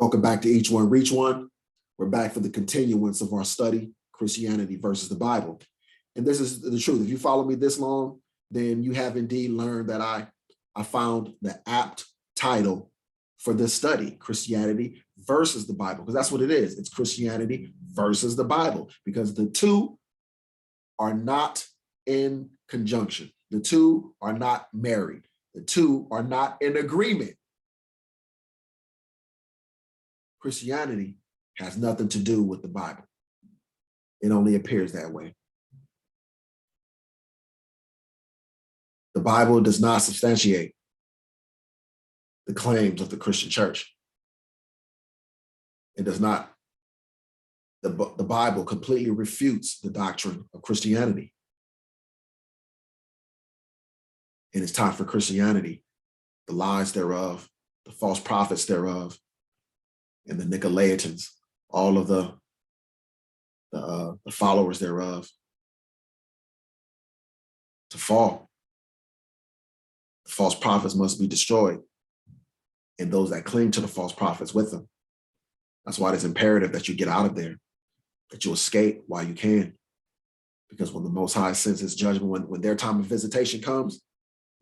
Welcome back to Each One, Reach One. We're back for the continuance of our study, Christianity versus the Bible. And this is the truth. If you follow me this long, then you have indeed learned that I found the apt title for this study, Christianity versus the Bible, because that's what it is. It's Christianity versus the Bible, because the two are not in conjunction. The two are not married. The two are not in agreement. Christianity has nothing to do with the Bible. It only appears that way. The Bible does not substantiate the claims of the Christian church. It does not. The Bible completely refutes the doctrine of Christianity. And it's time for Christianity, the lies thereof, the false prophets thereof, and the Nicolaitans, all of the followers thereof, to fall. The false prophets must be destroyed, and those that cling to the false prophets with them. That's why it's imperative that you get out of there, that you escape while you can. Because when the Most High sends his judgment, when their time of visitation comes,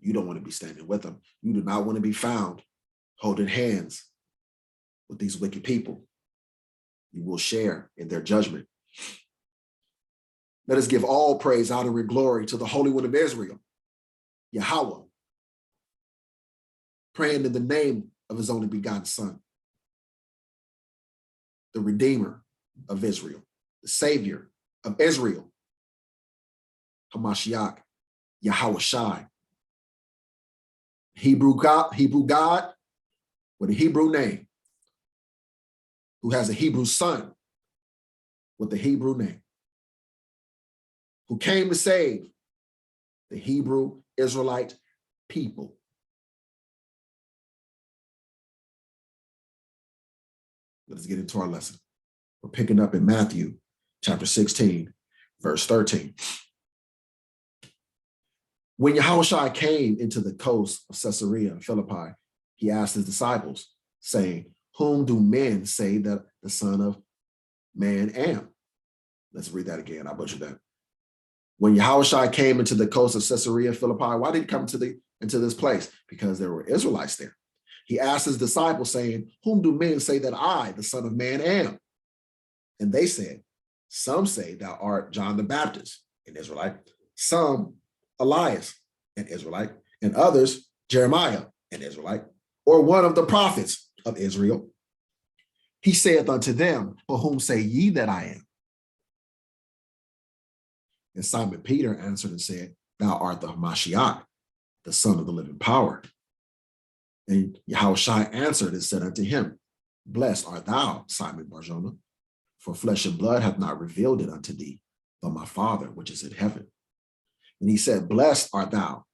you don't want to be standing with them. You do not want to be found holding hands with these wicked people. You will share in their judgment. Let us give all praise, honor, and glory to the Holy One of Israel, Yahweh, praying in the name of his only begotten Son, the Redeemer of Israel, the Savior of Israel, Hamashiach, Yahweh Shai, Hebrew God with a Hebrew name, who has a Hebrew son with a Hebrew name, who came to save the Hebrew Israelite people. Let us get into our lesson. We're picking up in Matthew chapter 16, verse 13. When Yahushua came into the coast of Caesarea Philippi, he asked his disciples, saying, "Whom do men say that the Son of Man am?" Let's read that again. I butchered that. When Yahushua came into the coast of Caesarea Philippi, why did he come into this place? Because there were Israelites there. He asked his disciples, saying, "Whom do men say that I, the Son of Man, am?" And they said, "Some say thou art John the Baptist," an Israelite, "some Elias," an Israelite, and others Jeremiah, an Israelite, or one of the prophets of Israel. He saith unto them, "But whom say ye that I am?" And Simon Peter answered and said, "Thou art the Hamashiach, the Son of the living power." And Yahushua answered and said unto him, "Blessed art thou, Simon Barjona, for flesh and blood hath not revealed it unto thee, but my Father which is in heaven." And he said, "Blessed art thou,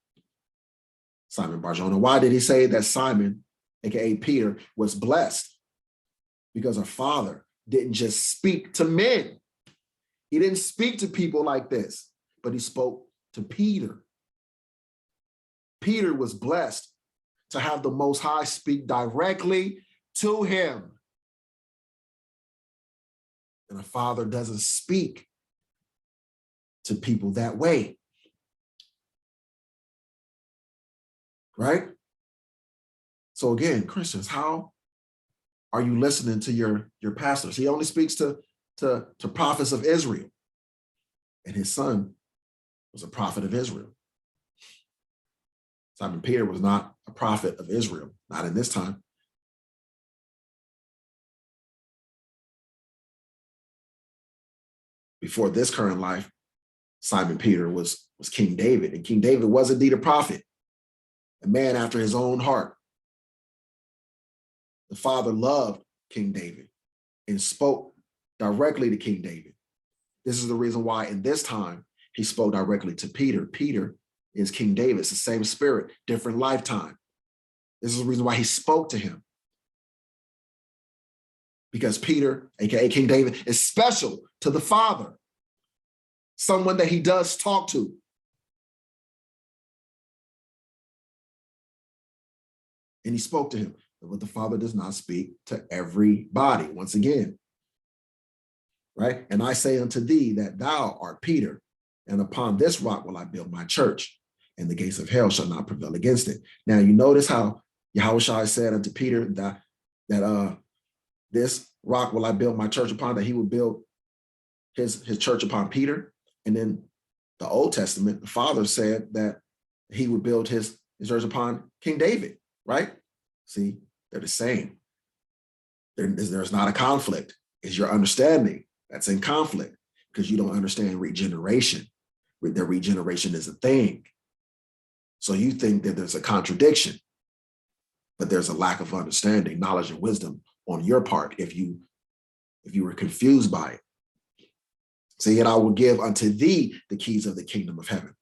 Simon Barjona." Why did he say that Simon, aka Peter, was blessed? Because our Father didn't just speak to men. He didn't speak to people like this, but he spoke to Peter. Peter was blessed to have the Most High speak directly to him. And a father doesn't speak to people that way. Right? So again, Christians, how are you listening to your pastors? He only speaks to prophets of Israel. And his son was a prophet of Israel. Simon Peter was not a prophet of Israel, not in this time. Before this current life, Simon Peter was King David, and King David was indeed a prophet, a man after his own heart. The Father loved King David and spoke directly to King David. This is the reason why in this time he spoke directly to Peter. Peter is King David. It's the same spirit, different lifetime. This is the reason why he spoke to him. Because Peter, aka King David, is special to the Father, someone that he does talk to. And he spoke to him. But the Father does not speak to everybody. Once again, right? And I say unto thee that thou art Peter, and upon this rock will I build my church, and the gates of hell shall not prevail against it. Now you notice how Yahushua said unto Peter that this rock will I build my church upon, that he would build his church upon Peter. And then the Old Testament, the Father said that he would build his church upon King David, right? See, they're the same. There's not a conflict. It's your understanding that's in conflict because you don't understand regeneration. The regeneration is a thing. So you think that there's a contradiction, but there's a lack of understanding, knowledge, and wisdom on your part if you were confused by it. Say, and I will give unto thee the keys of the kingdom of heaven.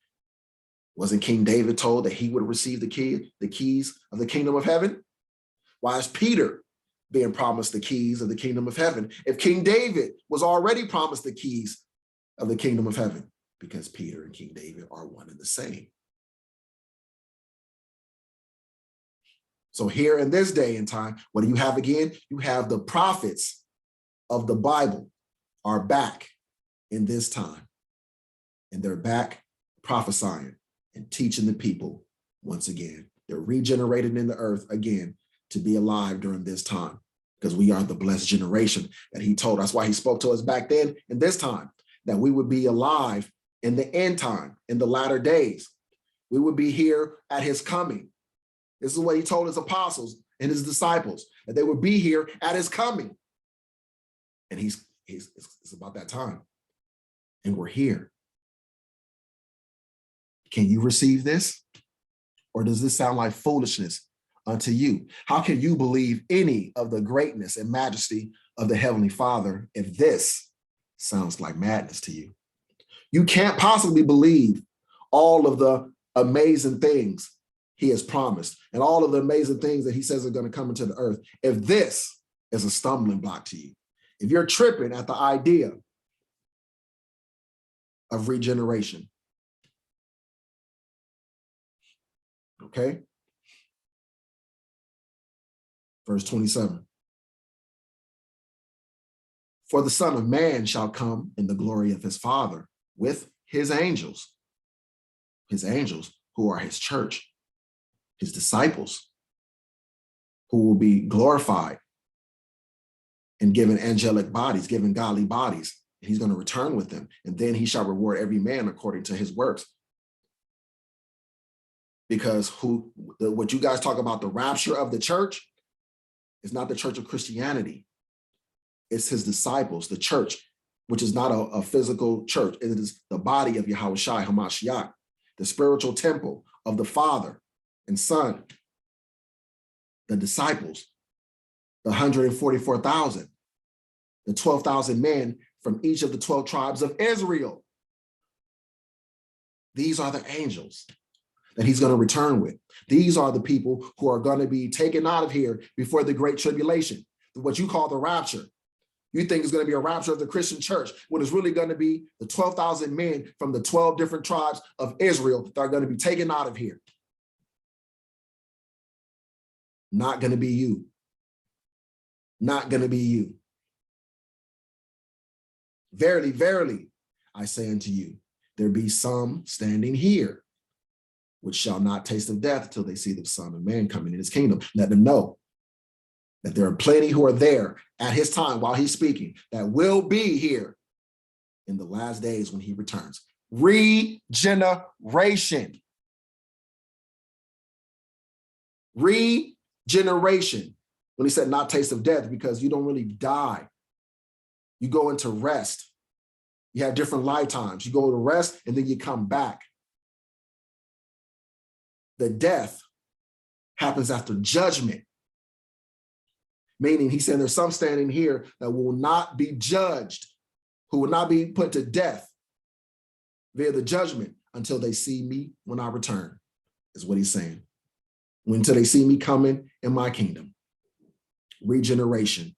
Wasn't King David told that he would receive the keys of the kingdom of heaven? Why is Peter being promised the keys of the kingdom of heaven if King David was already promised the keys of the kingdom of heaven? Because Peter and King David are one and the same. So here in this day and time, what do you have again? You have the prophets of the Bible are back in this time. And they're back prophesying and teaching the people once again. They're regenerated in the earth again to be alive during this time because we are the blessed generation that he told. That's why he spoke to us back then in this time, that we would be alive in the end time, in the latter days. We would be here at his coming. This is what he told his apostles and his disciples, that they would be here at his coming. And it's about that time. And we're here. Can you receive this? Or does this sound like foolishness unto you? How can you believe any of the greatness and majesty of the Heavenly Father if this sounds like madness to you? You can't possibly believe all of the amazing things he has promised and all of the amazing things that he says are going to come into the earth if this is a stumbling block to you. If you're tripping at the idea of regeneration. Okay? Verse 27. For the Son of Man shall come in the glory of his Father with his angels who are his church, his disciples, who will be glorified and given angelic bodies, given godly bodies. And he's going to return with them. And then he shall reward every man according to his works. Because what you guys talk about, the rapture of the church, is not the church of Christianity. It's his disciples, the church, which is not a physical church. It is the body of Yahushua HaMashiach, the spiritual temple of the Father and Son, the disciples, the 144,000, the 12,000 men from each of the 12 tribes of Israel. These are the angels that he's going to return with. These are the people who are going to be taken out of here before the great tribulation, what you call the rapture. You think it's going to be a rapture of the Christian church when it's really going to be the 12,000 men from the 12 different tribes of Israel that are going to be taken out of here. Not going to be you. Not going to be you. Verily, verily, I say unto you, there be some standing here which shall not taste of death till they see the Son of Man coming in his kingdom. Let them know that there are plenty who are there at his time while he's speaking that will be here in the last days when he returns. Regeneration. Regeneration. When he said not taste of death, because you don't really die. You go into rest. You have different lifetimes. You go to rest and then you come back. The death happens after judgment. Meaning he said there's some standing here that will not be judged, who will not be put to death via the judgment until they see me when I return, is what he's saying. Until they see me coming in my kingdom. Regeneration.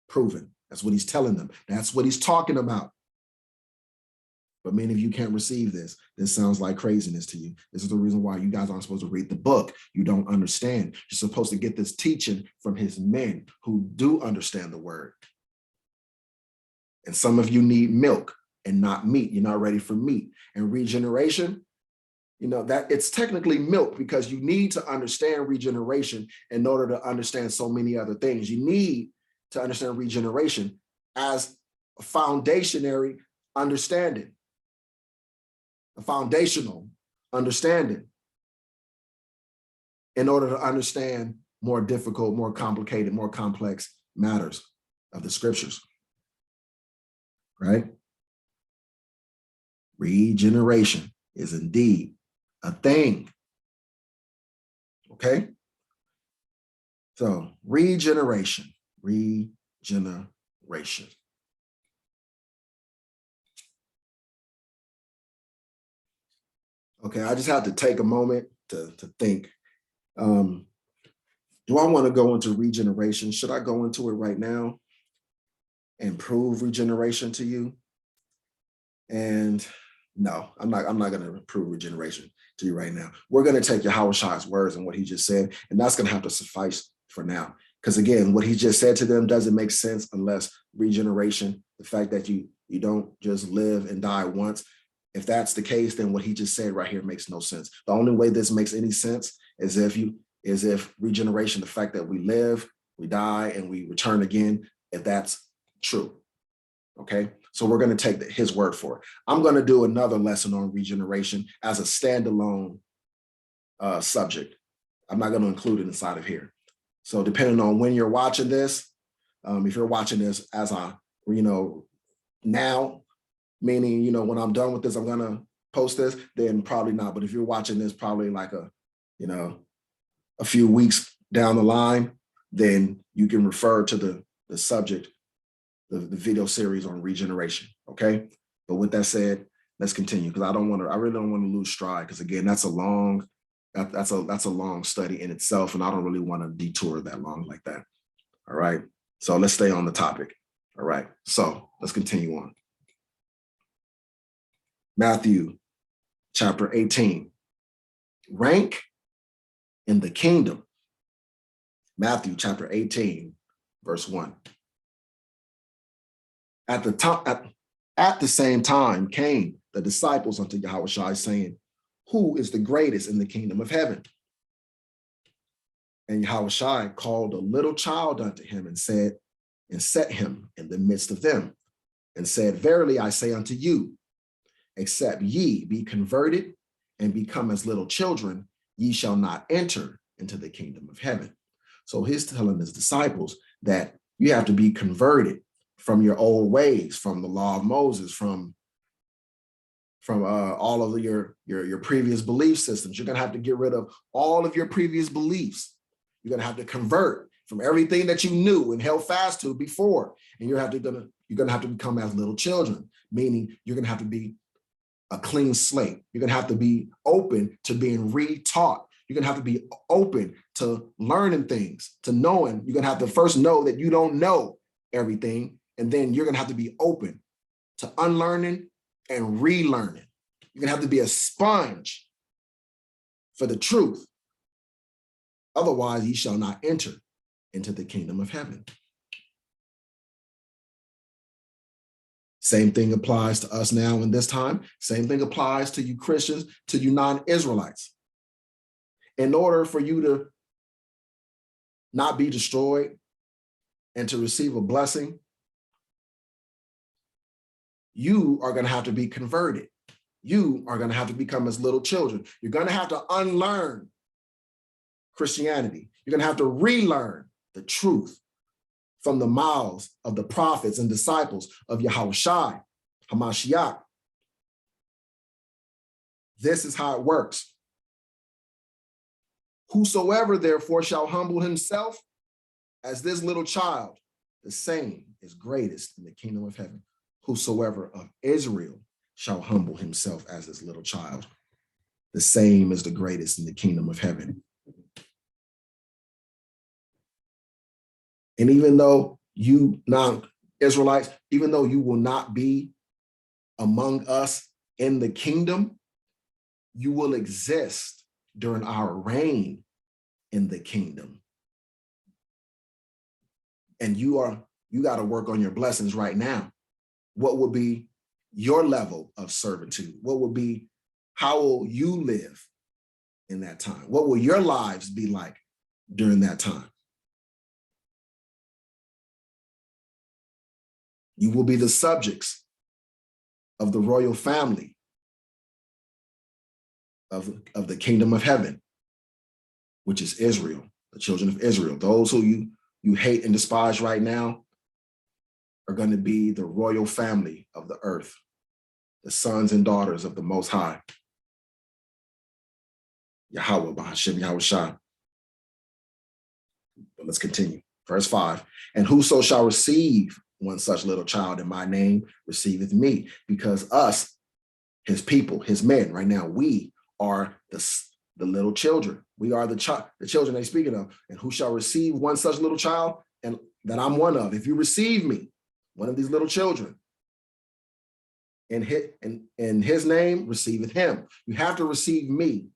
Proven. That's what he's telling them. That's what he's talking about. But many of you can't receive this. This sounds like craziness to you. This is the reason why you guys aren't supposed to read the book. You don't understand. You're supposed to get this teaching from his men who do understand the word. And some of you need milk and not meat. You're not ready for meat. And regeneration, that it's technically milk because you need to understand regeneration in order to understand so many other things. You need to understand regeneration as a foundational understanding, a foundational understanding in order to understand more difficult, more complicated, more complex matters of the scriptures, right? Regeneration is indeed a thing, okay? So regeneration. Okay, I just have to take a moment to think. Do I want to go into regeneration? Should I go into it right now and prove regeneration to you? And no, I'm not going to prove regeneration to you right now. We're going to take Yahushua's words and what he just said, and that's going to have to suffice for now. Because again, what he just said to them doesn't make sense unless regeneration, the fact that you don't just live and die once. If that's the case, then what he just said right here makes no sense. The only way this makes any sense is if regeneration, the fact that we live, we die, and we return again, if that's true. Okay, so we're going to take his word for it. I'm going to do another lesson on regeneration as a standalone subject. I'm not going to include it inside of here. So depending on when you're watching this, if you're watching this as now, meaning, when I'm done with this, I'm going to post this, then probably not. But if you're watching this probably like a few weeks down the line, then you can refer to the subject, the video series on regeneration. Okay. But with that said, let's continue because I really don't want to lose stride because again, that's a long study in itself. And I don't really want to detour that long like that. All right. So let's stay on the topic. All right. So let's continue on. Matthew chapter 18, rank in the kingdom. Matthew chapter 18, verse 1. At the same time came the disciples unto Yahushua, saying, who is the greatest in the kingdom of heaven? And Yahushua called a little child unto him and said, and set him in the midst of them, and said, verily I say unto you, except ye be converted and become as little children, ye shall not enter into the kingdom of heaven. So he's telling his disciples that you have to be converted from your old ways, from the law of Moses, from all of your previous belief systems. You're going to have to get rid of all of your previous beliefs. You're going to have to convert from everything that you knew and held fast to before. And you're going to have to become as little children, meaning you're going to have to be a clean slate. You're going to have to be open to being re-taught. You're going to have to be open to learning things, to knowing. You're going to have to first know that you don't know everything. And then you're going to have to be open to unlearning and relearning. You're going to have to be a sponge for the truth. Otherwise, ye shall not enter into the kingdom of heaven. Same thing applies to us now in this time. Same thing applies to you Christians, to you non-Israelites. In order for you to not be destroyed and to receive a blessing, you are going to have to be converted. You are going to have to become as little children. You're going to have to unlearn Christianity. You're going to have to relearn the truth from the mouths of the prophets and disciples of Yahushua, Hamashiach. This is how it works. Whosoever therefore shall humble himself as this little child, the same is greatest in the kingdom of heaven. Whosoever of Israel shall humble himself as this little child, the same is the greatest in the kingdom of heaven. And even though you non-Israelites, even though you will not be among us in the kingdom, you will exist during our reign in the kingdom. And you got to work on your blessings right now. What would be your level of servitude? How will you live in that time? What will your lives be like during that time? You will be the subjects of the royal family of the kingdom of heaven, which is Israel, the children of Israel. Those who you hate and despise right now are going to be the royal family of the earth, the sons and daughters of the Most High, Yahweh, Bahashem, Yahweh Shah. But let's continue. Verse 5, and whoso shall receive one such little child in my name receiveth me, because us, his people, his men, right now, we are the little children. We are the children they're speaking of. And who shall receive one such little child, and that I'm one of. If you receive me, one of these little children, in his name, receiveth him. You have to receive me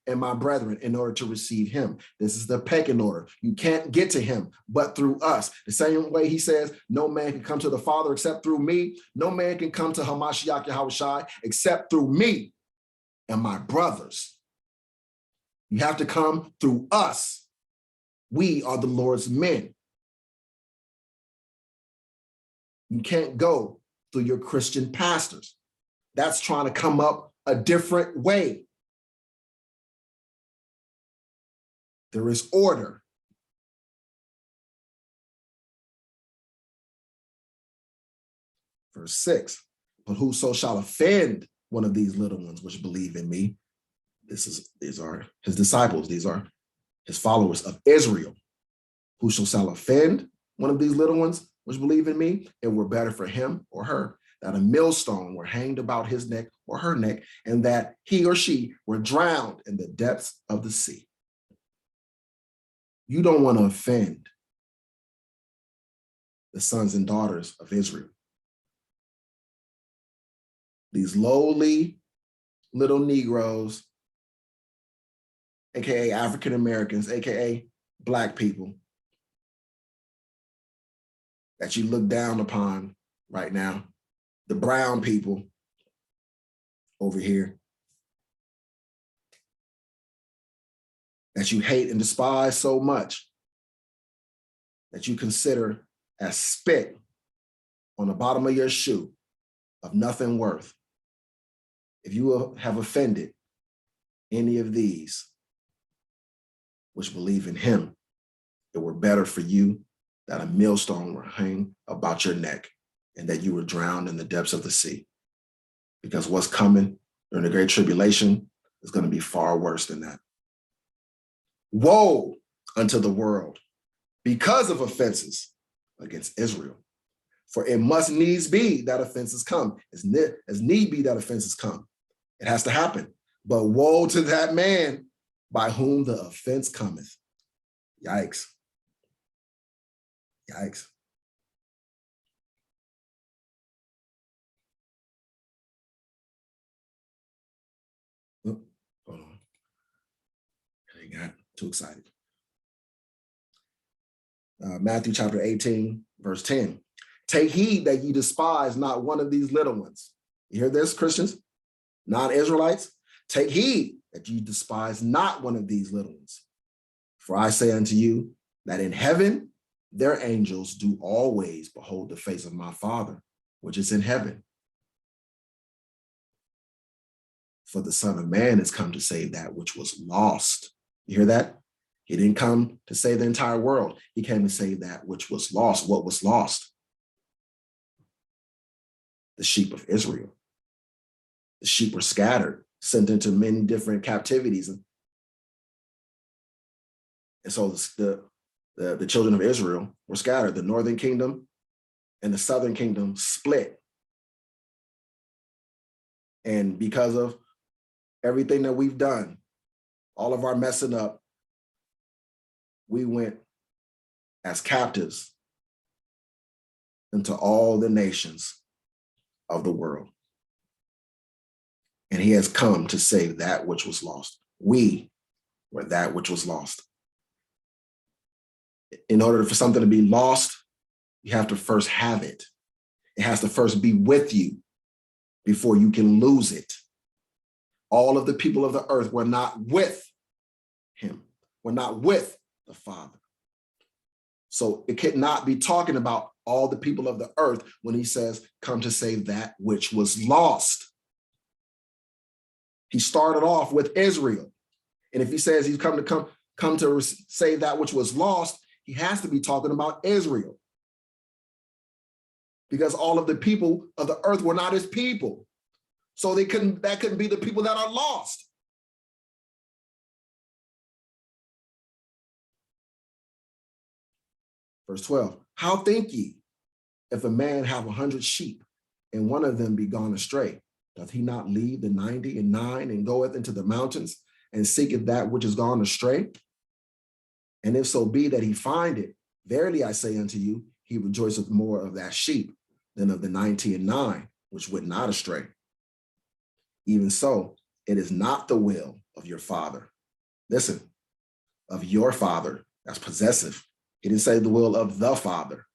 and my brethren in order to receive him. This is the pecking order. You can't get to him but through us. The same way he says, no man can come to the Father except through me. No man can come to Hamashiach Yahweh Shai except through me and my brothers. You have to come through us. We are the Lord's men. You can't go through your Christian pastors. That's trying to come up a different way. There is order. Verse 6, but whoso shall offend one of these little ones which believe in me, these are his disciples, these are his followers of Israel. Whoso shall offend one of these little ones which believe in me, it were better for him or her that a millstone were hanged about his neck or her neck, and that he or she were drowned in the depths of the sea. You don't want to offend the sons and daughters of Israel. These lowly little Negroes, AKA African Americans, AKA Black people, that you look down upon right now, the brown people over here, that you hate and despise so much that you consider as spit on the bottom of your shoe, of nothing worth. If you have offended any of these which believe in him, it were better for you that a millstone were hung about your neck and that you were drowned in the depths of the sea. Because what's coming during the great tribulation is going to be far worse than that. Woe unto the world because of offenses against Israel. For it must needs be that offenses come. As need be that offenses come. It has to happen. But woe to that man by whom the offense cometh. Yikes. Yikes. Oh, hold on. I got too excited. Matthew chapter 18, verse 10. Take heed that ye despise not one of these little ones. You hear this, Christians? Non-Israelites? Take heed that you despise not one of these little ones. For I say unto you that in heaven their angels do always behold the face of my Father, which is in heaven. For the Son of Man is come to save that which was lost. You hear that? He didn't come to save the entire world. He came to save that which was lost. What was lost? The sheep of Israel. The sheep were scattered, sent into many different captivities. And so the children of Israel were scattered. The northern kingdom and the southern kingdom split. And because of everything that we've done, all of our messing up, we went as captives into all the nations of the world. and he has come to save that which was lost. We were that which was lost. In order for something to be lost, you have to first have it. It has to first be with you before you can lose it. All of the people of the earth were not with him, were not with the Father. So it cannot be talking about all the people of the earth when he says, come to save that which was lost. He started off with Israel. And if he says he's come to save that which was lost, he has to be talking about Israel. Because all of the people of the earth were not his people. So that couldn't be the people that are lost. Verse 12, how think ye, if a man have 100 sheep, and one of them be gone astray, doth he not leave the 99 and goeth into the mountains, and seeketh that which is gone astray? And if so be that he find it, verily I say unto you, he rejoiceth more of that sheep than of the 99, which went not astray. Even so, it is not the will of your Father. Listen, of your Father, that's possessive. He didn't say the will of the Father.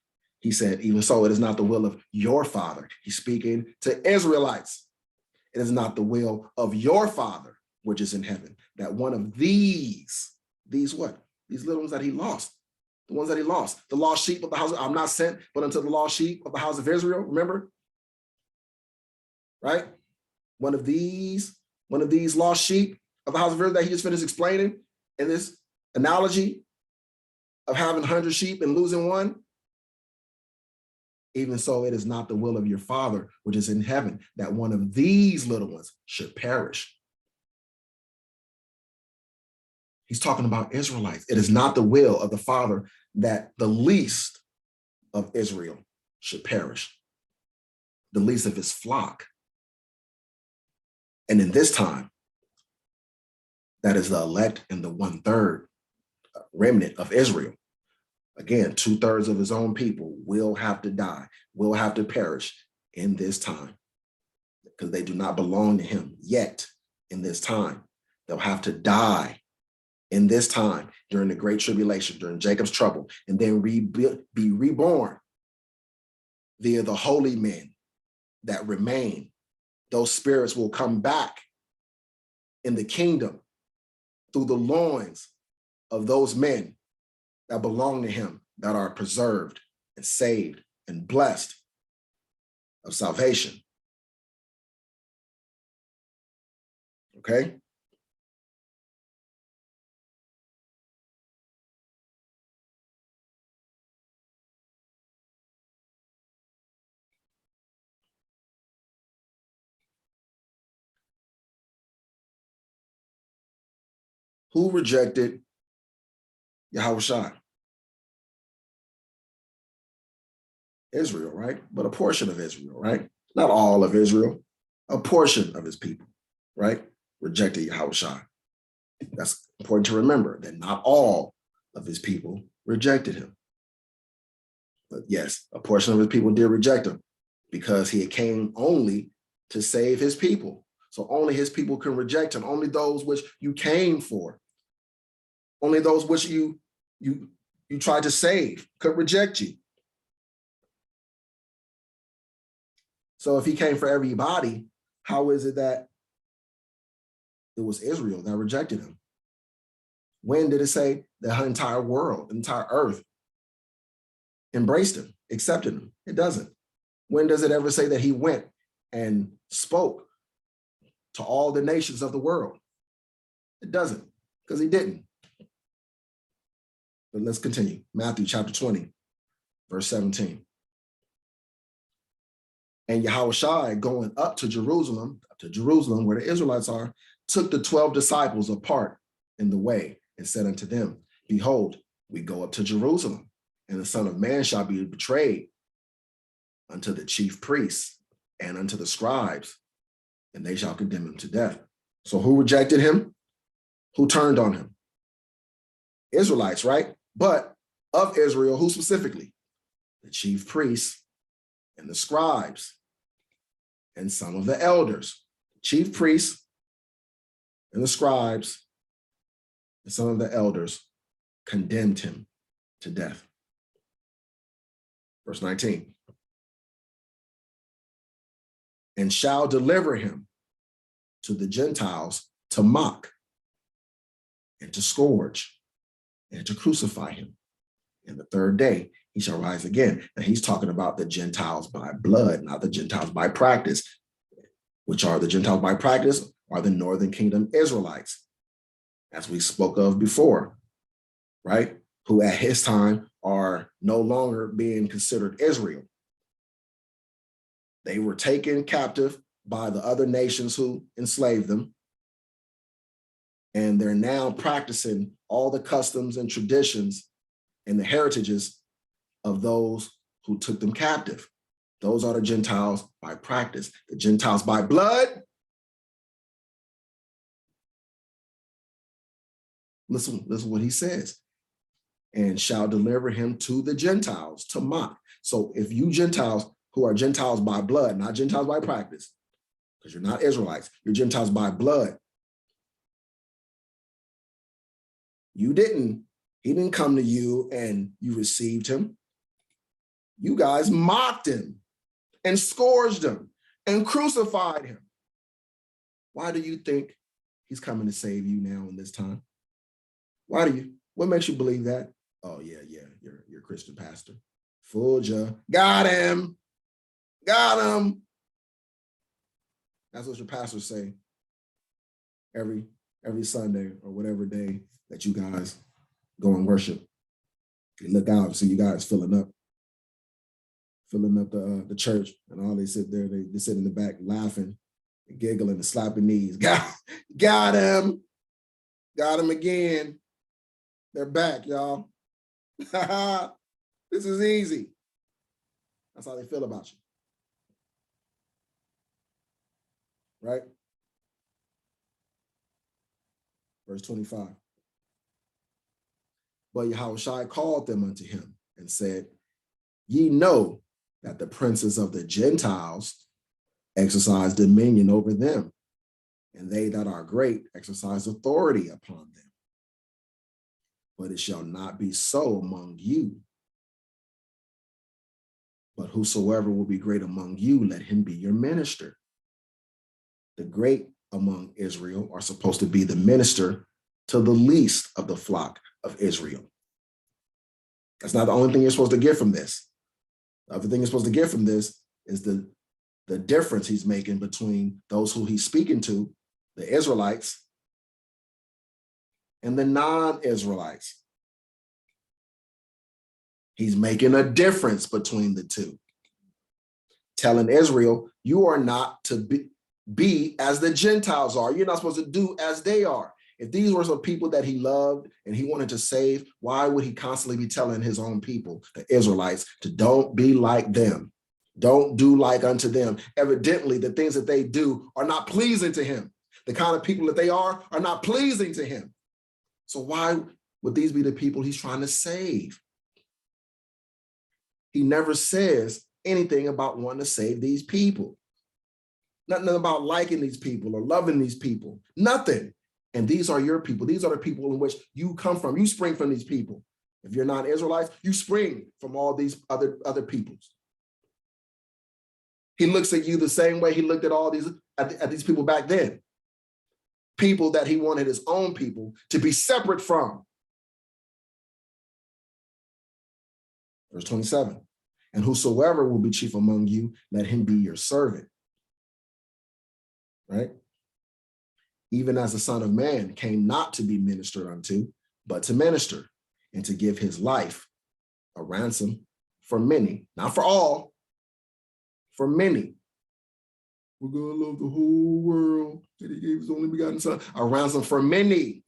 He said, even so, it is not the will of your Father. He's speaking to Israelites. It is not the will of your Father, which is in heaven, that one of these what? These little ones that he lost, the ones that he lost, the lost sheep of the house. I'm not sent, but unto the lost sheep of the house of Israel. Remember? Right? One of these lost sheep of the house of Israel that he just finished explaining in this analogy of having 100 sheep and losing one. Even so, it is not the will of your Father, which is in heaven, that one of these little ones should perish. He's talking about Israelites. It is not the will of the Father that the least of Israel should perish, the least of his flock. And in this time, that is the elect and the 1/3 remnant of Israel. Again, 2/3 of his own people will have to die, will have to perish in this time, because they do not belong to him yet in this time. They'll have to die in this time during the great tribulation, during Jacob's trouble, and then be reborn via the holy men that remain. Those spirits will come back in the kingdom through the loins of those men that belong to him, that are preserved and saved and blessed of salvation. Okay? Who rejected Yahushua? Israel, right? But a portion of Israel, right? Not all of Israel, a portion of his people, right? Rejected Yahushua. That's important to remember, that not all of his people rejected him. But yes, a portion of his people did reject him because he came only to save his people. So only his people can reject him. Only those which you came for, only those which you tried to save could reject you. So if he came for everybody, how is it that it was Israel that rejected him? When did it say the entire world, the entire earth embraced him, accepted him? It doesn't. When does it ever say that he went and spoke to all the nations of the world? It doesn't, because he didn't. But let's continue. Matthew chapter 20, verse 17. And Yahushua, going up to Jerusalem where the Israelites are, took the 12 disciples apart in the way and said unto them, behold, we go up to Jerusalem, and the Son of Man shall be betrayed unto the chief priests and unto the scribes, and they shall condemn him to death. So who rejected him? Who turned on him? Israelites, right? But of Israel, who specifically? The chief priests and the scribes and some of the elders. chief priests and the scribes and some of the elders condemned him to death. Verse 19. And shall deliver him to the Gentiles to mock and to scourge and to crucify him. And the third day he shall rise again. Now he's talking about the Gentiles by blood, not the Gentiles by practice. Which are the Gentiles by practice are the northern kingdom Israelites, as we spoke of before, right? Who at his time are no longer being considered Israel. They were taken captive by the other nations who enslaved them. And they're now practicing all the customs and traditions and the heritages of those who took them captive. Those are the Gentiles by practice. The Gentiles by blood. Listen what he says. And shall deliver him to the Gentiles to mock. So if you Gentiles who are Gentiles by blood, not Gentiles by practice, because you're not Israelites, you're Gentiles by blood. He didn't come to you and you received him. You guys mocked him and scourged him and crucified him. Why do you think he's coming to save you now in this time? What makes you believe that? Oh, yeah, you're a Christian pastor. Fooled you. Got him. That's what your pastors say every Sunday or whatever day that you guys go and worship. You look out and see you guys filling up the church, and all they sit there, they sit in the back laughing, and giggling and slapping knees. Got him again. They're back, y'all. This is easy. That's how they feel about you. Right? Verse 25. But Yahushua called them unto him and said, ye know that the princes of the Gentiles exercise dominion over them, and they that are great exercise authority upon them. But it shall not be so among you. But whosoever will be great among you, let him be your minister. The great among Israel are supposed to be the minister to the least of the flock of Israel. That's not the only thing you're supposed to get from this. The other thing you're supposed to get from this is the difference he's making between those who he's speaking to, the Israelites, and the non-Israelites. He's making a difference between the two. Telling Israel, you are not to be as the Gentiles are. You're not supposed to do as they are. If these were some people that he loved and he wanted to save, why would he constantly be telling his own people, the Israelites, to don't be like them? Don't do like unto them. Evidently, the things that they do are not pleasing to him. The kind of people that they are not pleasing to him. So why would these be the people he's trying to save? He never says anything about wanting to save these people. Nothing about liking these people or loving these people. Nothing. And these are your people. These are the people in which you come from. You spring from these people. If you're not Israelites, you spring from all these other peoples. He looks at you the same way he looked at all these at these people back then. People that he wanted his own people to be separate from. Verse 27. And whosoever will be chief among you, let him be your servant. Right? Even as the Son of Man came not to be ministered unto, but to minister, and to give his life a ransom for many. Not for all, for many. We're going to love the whole world that he gave his only begotten Son. A ransom for many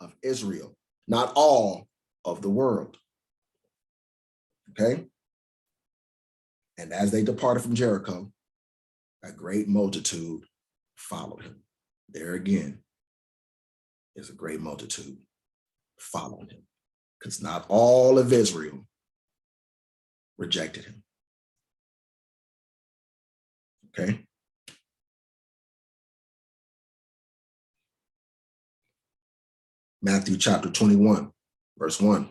of Israel, not all of the world. Okay? And as they departed from Jericho, a great multitude followed him. There again is a great multitude following him, because not all of Israel rejected him. Okay? Matthew chapter 21, verse 1.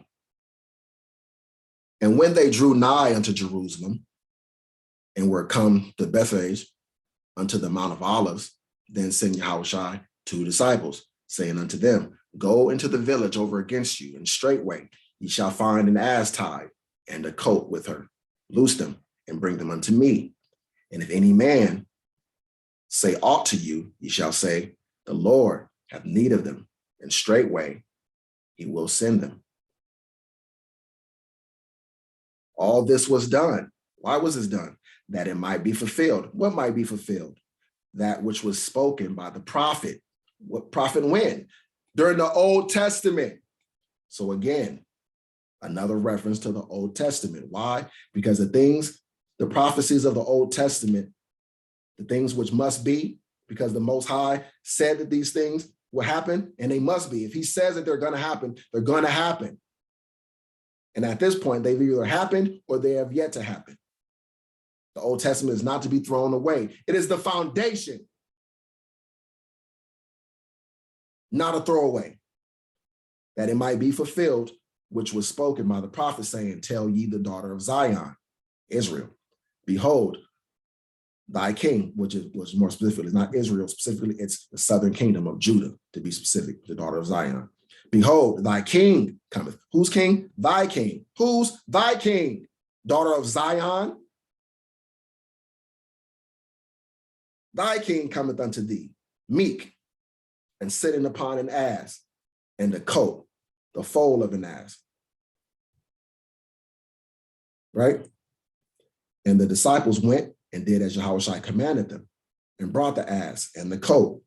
And when they drew nigh unto Jerusalem and were come to Bethphage unto the Mount of Olives, then sent Yahushua two disciples, saying unto them, Go into the village over against you, and straightway ye shall find an ass tied, and a colt with her. Loose them, and bring them unto me. And if any man say aught to you, ye shall say, The Lord hath need of them, and straightway he will send them. All this was done. Why was this done? That it might be fulfilled. What might be fulfilled? That which was spoken by the prophet. What prophet when? During the Old Testament. So again, another reference to the Old Testament. Why? Because the prophecies of the Old Testament, the things which must be, because the Most High said that these things will happen, and they must be. If he says that they're going to happen, they're going to happen. And at this point, they've either happened or they have yet to happen. The Old Testament is not to be thrown away. It is the foundation, not a throwaway, that it might be fulfilled, which was spoken by the prophet, saying, Tell ye the daughter of Zion, Israel, behold, thy king, which was more specifically, it's not Israel specifically, it's the southern kingdom of Judah, to be specific, the daughter of Zion. Behold, thy king cometh. Whose king? Thy king. Who's thy king? Daughter of Zion. Thy king cometh unto thee, meek, and sitting upon an ass, and a colt, the foal of an ass. Right? And the disciples went and did as Yahushua commanded them, and brought the ass and the colt,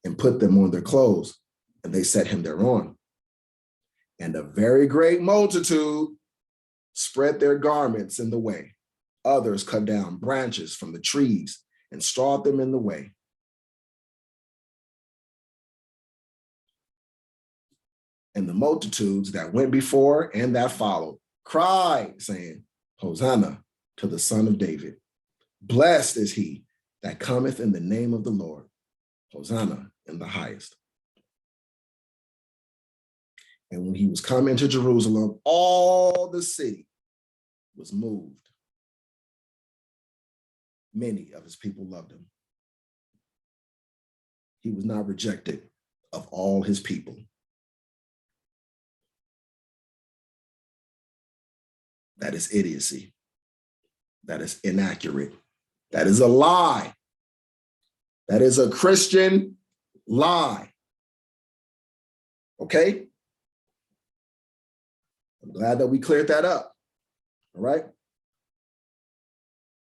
and put them on their clothes, and they set him thereon. And a very great multitude spread their garments in the way. Others cut down branches from the trees and strawed them in the way. And the multitudes that went before and that followed cried, saying, Hosanna to the Son of David. Blessed is he that cometh in the name of the Lord. Hosanna in the highest. And when he was come into Jerusalem, all the city was moved. Many of his people loved him. He was not rejected of all his people. That is idiocy. That is inaccurate. That is a lie. That is a Christian lie. Okay? I'm glad that we cleared that up. All right?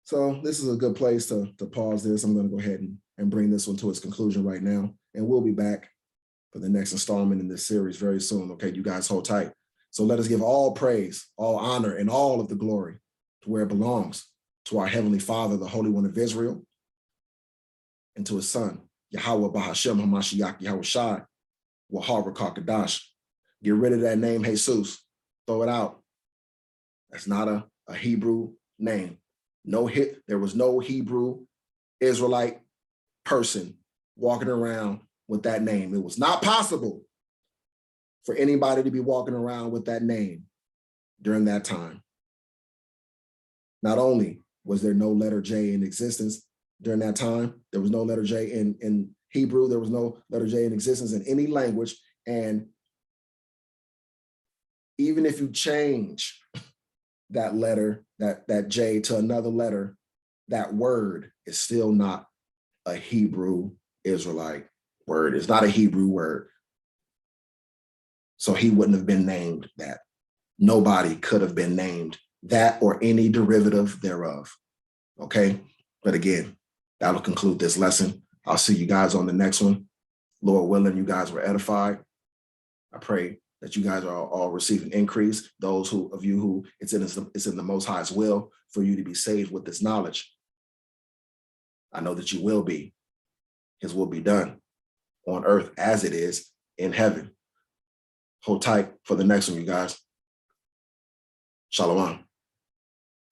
So this is a good place to pause this. I'm going to go ahead and bring this one to its conclusion right now. And we'll be back for the next installment in this series very soon. Okay, you guys hold tight. So let us give all praise, all honor, and all of the glory to where it belongs, to our Heavenly Father, the Holy One of Israel, and to his Son, Yahweh Bahashem HaMashiach Yahushai, Wahar Kakadash. Get rid of that name, Jesus. Throw it out. That's not a Hebrew name. There was no Hebrew Israelite person walking around with that name. It was not possible for anybody to be walking around with that name during that time. Not only was there no letter J in existence during that time, there was no letter J in Hebrew, there was no letter J in existence in any language. And even if you change that letter, that J to another letter, that word is still not a Hebrew Israelite word. It's not a Hebrew word. So he wouldn't have been named that. Nobody could have been named that or any derivative thereof. Okay? But again, that'll conclude this lesson. I'll see you guys on the next one. Lord willing, you guys were edified. I pray that you guys are all receiving increase. Those of you who it's in the Most High's will for you to be saved with this knowledge. I know that you will be. His will be done on earth as it is in heaven. Hold tight for the next one, you guys. Shalom.